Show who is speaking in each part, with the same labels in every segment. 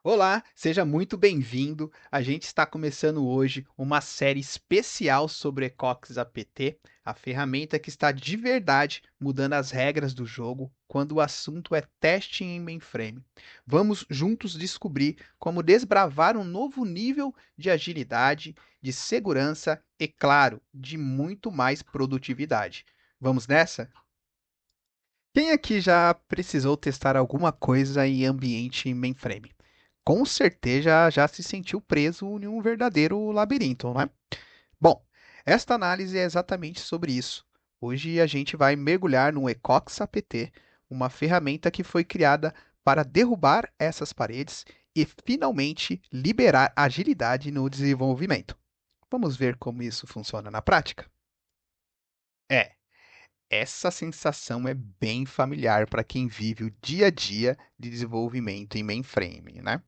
Speaker 1: Olá, seja muito bem-vindo. A gente está começando hoje uma série especial sobre o Ecox APT, a ferramenta que está de verdade mudando as regras do jogo quando o assunto é teste em mainframe. Vamos juntos descobrir como desbravar um novo nível de agilidade, de segurança e, claro, de muito mais produtividade. Vamos nessa? Quem aqui já precisou testar alguma coisa em ambiente mainframe? Com certeza já se sentiu preso em um verdadeiro labirinto, não é? Bom, esta análise é exatamente sobre isso. Hoje a gente vai mergulhar no Ecox APT, uma ferramenta que foi criada para derrubar essas paredes e finalmente liberar agilidade no desenvolvimento. Vamos ver como isso funciona na prática? É, essa sensação é bem familiar para quem vive o dia a dia de desenvolvimento em mainframe, né?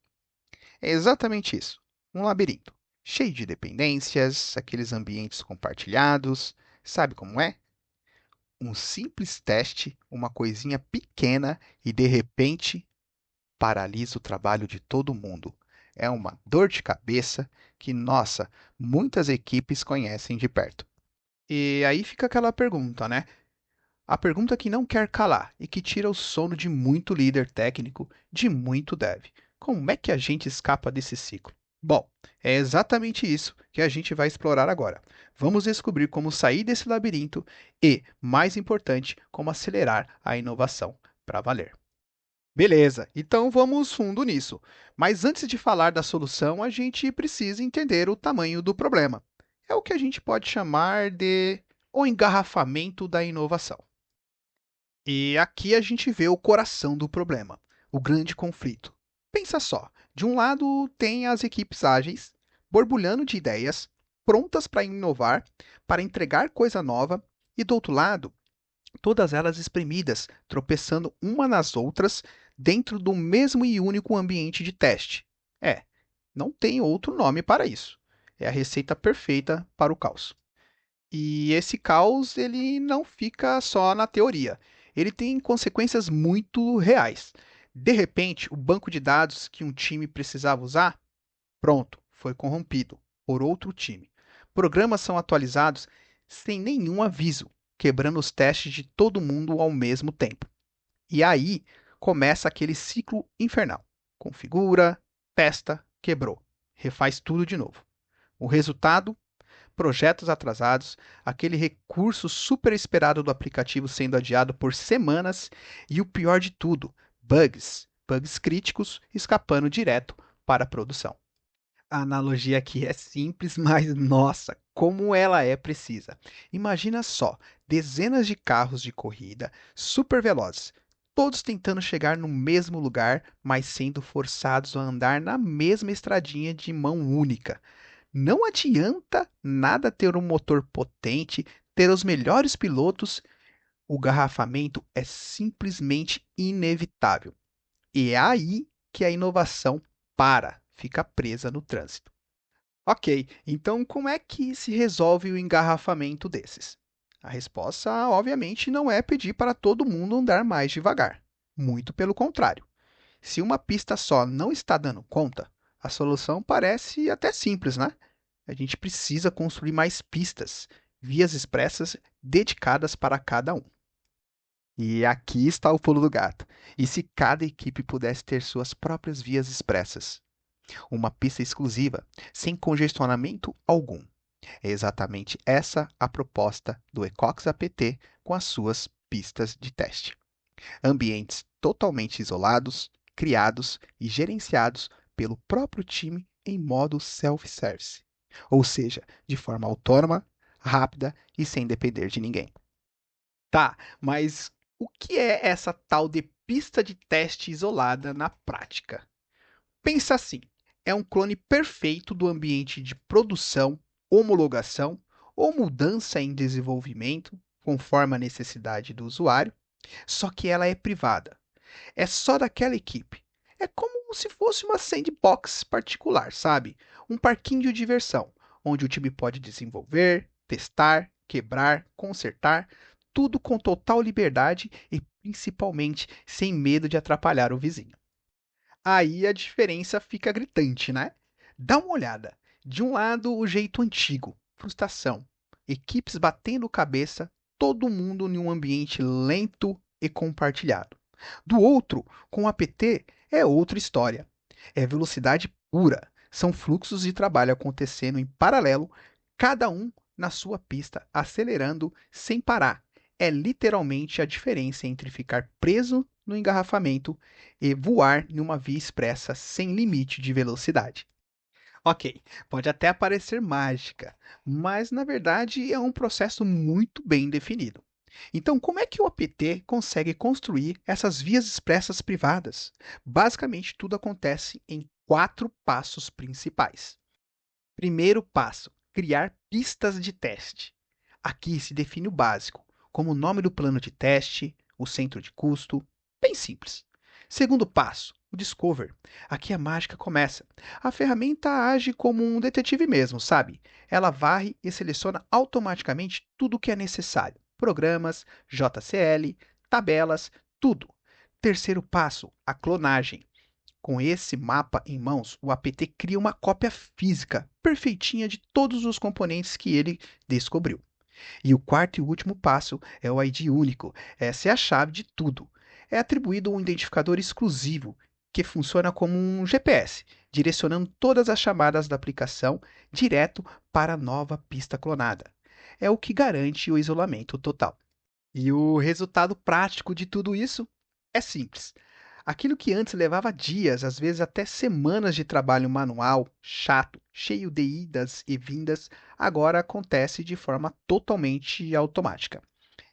Speaker 1: É exatamente isso. Um labirinto, cheio de dependências, aqueles ambientes compartilhados. Sabe como é? Um simples teste, uma coisinha pequena e de repente paralisa o trabalho de todo mundo. É uma dor de cabeça que, nossa, muitas equipes conhecem de perto. E aí fica aquela pergunta, né? A pergunta que não quer calar e que tira o sono de muito líder técnico, de muito dev. Como é que a gente escapa desse ciclo? Bom, é exatamente isso que a gente vai explorar agora. Vamos descobrir como sair desse labirinto e, mais importante, como acelerar a inovação para valer. Beleza, então vamos fundo nisso. Mas antes de falar da solução, a gente precisa entender o tamanho do problema. É o que a gente pode chamar de o engarrafamento da inovação. E aqui a gente vê o coração do problema, o grande conflito. Pensa só: de um lado tem as equipes ágeis, borbulhando de ideias, prontas para inovar, para entregar coisa nova, e do outro lado, todas elas espremidas, tropeçando uma nas outras, dentro do mesmo e único ambiente de teste. É, não tem outro nome para isso. É a receita perfeita para o caos. E esse caos, ele não fica só na teoria. Ele tem consequências muito reais. De repente, o banco de dados que um time precisava usar, pronto, foi corrompido por outro time. Programas são atualizados sem nenhum aviso, quebrando os testes de todo mundo ao mesmo tempo. E aí começa aquele ciclo infernal. Configura, testa, quebrou. Refaz tudo de novo. O resultado, projetos atrasados, aquele recurso super esperado do aplicativo sendo adiado por semanas e o pior de tudo, bugs críticos escapando direto para a produção. A analogia aqui é simples, mas nossa, como ela é precisa. Imagina só, dezenas de carros de corrida super velozes, todos tentando chegar no mesmo lugar, mas sendo forçados a andar na mesma estradinha de mão única. Não adianta nada ter um motor potente, ter os melhores pilotos, o garrafamento é simplesmente inevitável. E é aí que a inovação fica presa no trânsito. Ok, então como é que se resolve o engarrafamento desses? A resposta, obviamente, não é pedir para todo mundo andar mais devagar. Muito pelo contrário. Se uma pista só não está dando conta, a solução parece até simples, né? A gente precisa construir mais pistas, vias expressas dedicadas para cada um. E aqui está o pulo do gato. E se cada equipe pudesse ter suas próprias vias expressas? Uma pista exclusiva, sem congestionamento algum. É exatamente essa a proposta do Ecox APT com as suas pistas de teste. Ambientes totalmente isolados, criados e gerenciados pelo próprio time em modo self-service, ou seja, de forma autônoma, rápida e sem depender de ninguém. Tá, mas o que é essa tal de pista de teste isolada na prática? Pensa assim: é um clone perfeito do ambiente de produção, homologação ou mudança em desenvolvimento, conforme a necessidade do usuário, só que ela é privada. É só daquela equipe. É como se fosse uma sandbox particular, sabe? Um parquinho de diversão, onde o time pode desenvolver, testar, quebrar, consertar, tudo com total liberdade e principalmente sem medo de atrapalhar o vizinho. Aí a diferença fica gritante, né? Dá uma olhada. De um lado, o jeito antigo, frustração, equipes batendo cabeça, todo mundo em um ambiente lento e compartilhado. Do outro, com o APT, é outra história. É velocidade pura. São fluxos de trabalho acontecendo em paralelo, cada um na sua pista, acelerando sem parar. É literalmente a diferença entre ficar preso no engarrafamento e voar em uma via expressa sem limite de velocidade. Ok, pode até parecer mágica, mas na verdade é um processo muito bem definido. Então, como é que o APT consegue construir essas vias expressas privadas? Basicamente, tudo acontece em quatro passos principais. Primeiro passo: criar pistas de teste. Aqui se define o básico, como o nome do plano de teste, o centro de custo, bem simples. Segundo passo: o discover. Aqui a mágica começa. A ferramenta age como um detetive mesmo, sabe? Ela varre e seleciona automaticamente tudo o que é necessário: programas, JCL, tabelas, tudo. Terceiro passo: a clonagem. Com esse mapa em mãos, o APT cria uma cópia física perfeitinha de todos os componentes que ele descobriu. E o quarto e último passo é o ID único. Essa é a chave de tudo. É atribuído um identificador exclusivo que funciona como um GPS, direcionando todas as chamadas da aplicação direto para a nova pista clonada. É o que garante o isolamento total. E o resultado prático de tudo isso é simples. Aquilo que antes levava dias, às vezes até semanas de trabalho manual, chato, cheio de idas e vindas, agora acontece de forma totalmente automática.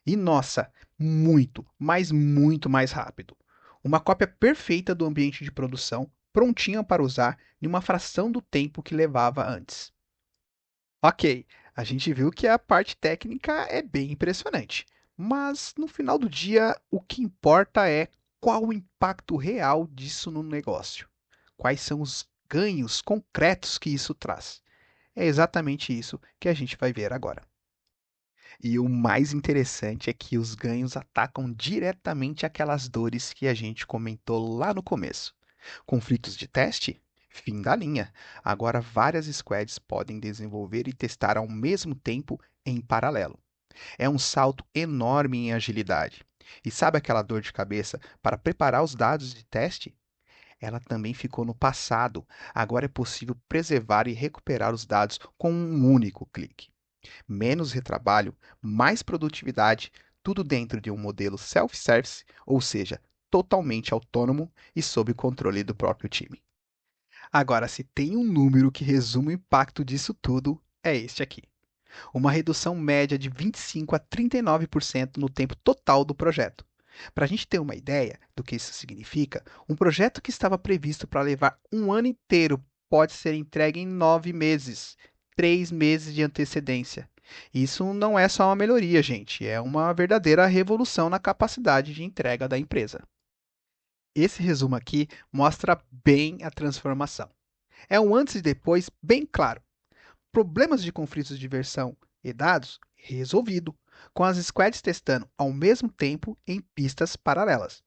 Speaker 1: E nossa, muito, mas muito mais rápido. Uma cópia perfeita do ambiente de produção, prontinha para usar em uma fração do tempo que levava antes. Ok, a gente viu que a parte técnica é bem impressionante, mas no final do dia, o que importa é qual o impacto real disso no negócio. Quais são os ganhos concretos que isso traz? É exatamente isso que a gente vai ver agora. E o mais interessante é que os ganhos atacam diretamente aquelas dores que a gente comentou lá no começo. Conflitos de teste? Fim da linha. Agora várias squads podem desenvolver e testar ao mesmo tempo em paralelo. É um salto enorme em agilidade. E sabe aquela dor de cabeça para preparar os dados de teste? Ela também ficou no passado. Agora é possível preservar e recuperar os dados com um único clique. Menos retrabalho, mais produtividade, tudo dentro de um modelo self-service, ou seja, totalmente autônomo e sob controle do próprio time. Agora, se tem um número que resume o impacto disso tudo, é este aqui. Uma redução média de 25 a 39% no tempo total do projeto. Para a gente ter uma ideia do que isso significa, um projeto que estava previsto para levar um ano inteiro pode ser entregue em 9 meses, 3 meses de antecedência. Isso não é só uma melhoria, gente, é uma verdadeira revolução na capacidade de entrega da empresa. Esse resumo aqui mostra bem a transformação. É um antes e depois bem claro. Problemas de conflitos de versão e dados resolvido, com as squads testando ao mesmo tempo em pistas paralelas.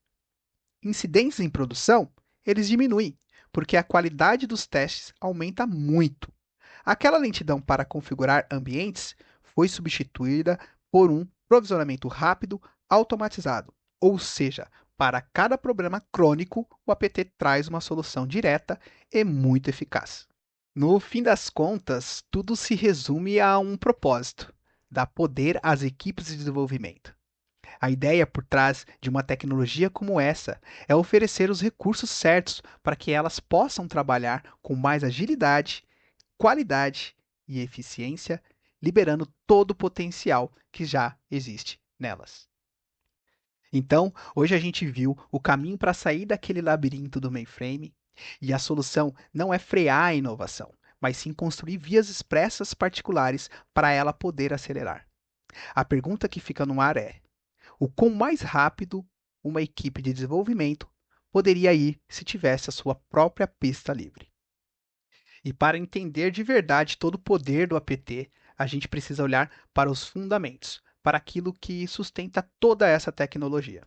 Speaker 1: Incidentes em produção, eles diminuem, porque a qualidade dos testes aumenta muito. Aquela lentidão para configurar ambientes foi substituída por um provisionamento rápido automatizado, ou seja, para cada problema crônico, o APT traz uma solução direta e muito eficaz. No fim das contas, tudo se resume a um propósito: dar poder às equipes de desenvolvimento. A ideia por trás de uma tecnologia como essa é oferecer os recursos certos para que elas possam trabalhar com mais agilidade, qualidade e eficiência, liberando todo o potencial que já existe nelas. Então, hoje a gente viu o caminho para sair daquele labirinto do mainframe, e a solução não é frear a inovação, mas sim construir vias expressas particulares para ela poder acelerar. A pergunta que fica no ar é: o quão mais rápido uma equipe de desenvolvimento poderia ir se tivesse a sua própria pista livre? E para entender de verdade todo o poder do APT, a gente precisa olhar para os fundamentos, para aquilo que sustenta toda essa tecnologia.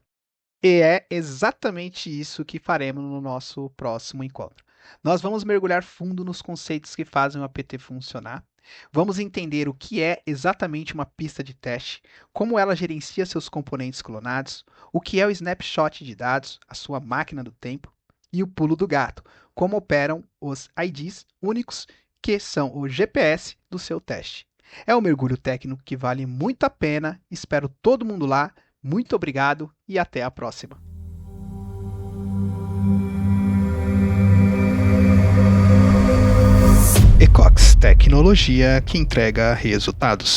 Speaker 1: E é exatamente isso que faremos no nosso próximo encontro. Nós vamos mergulhar fundo nos conceitos que fazem o APT funcionar. Vamos entender o que é exatamente uma pista de teste, como ela gerencia seus componentes clonados, o que é o snapshot de dados, a sua máquina do tempo, e o pulo do gato, como operam os IDs únicos, que são o GPS do seu teste. É um mergulho técnico que vale muito a pena. Espero todo mundo lá. Muito obrigado e até a próxima. Ecox, tecnologia que entrega resultados.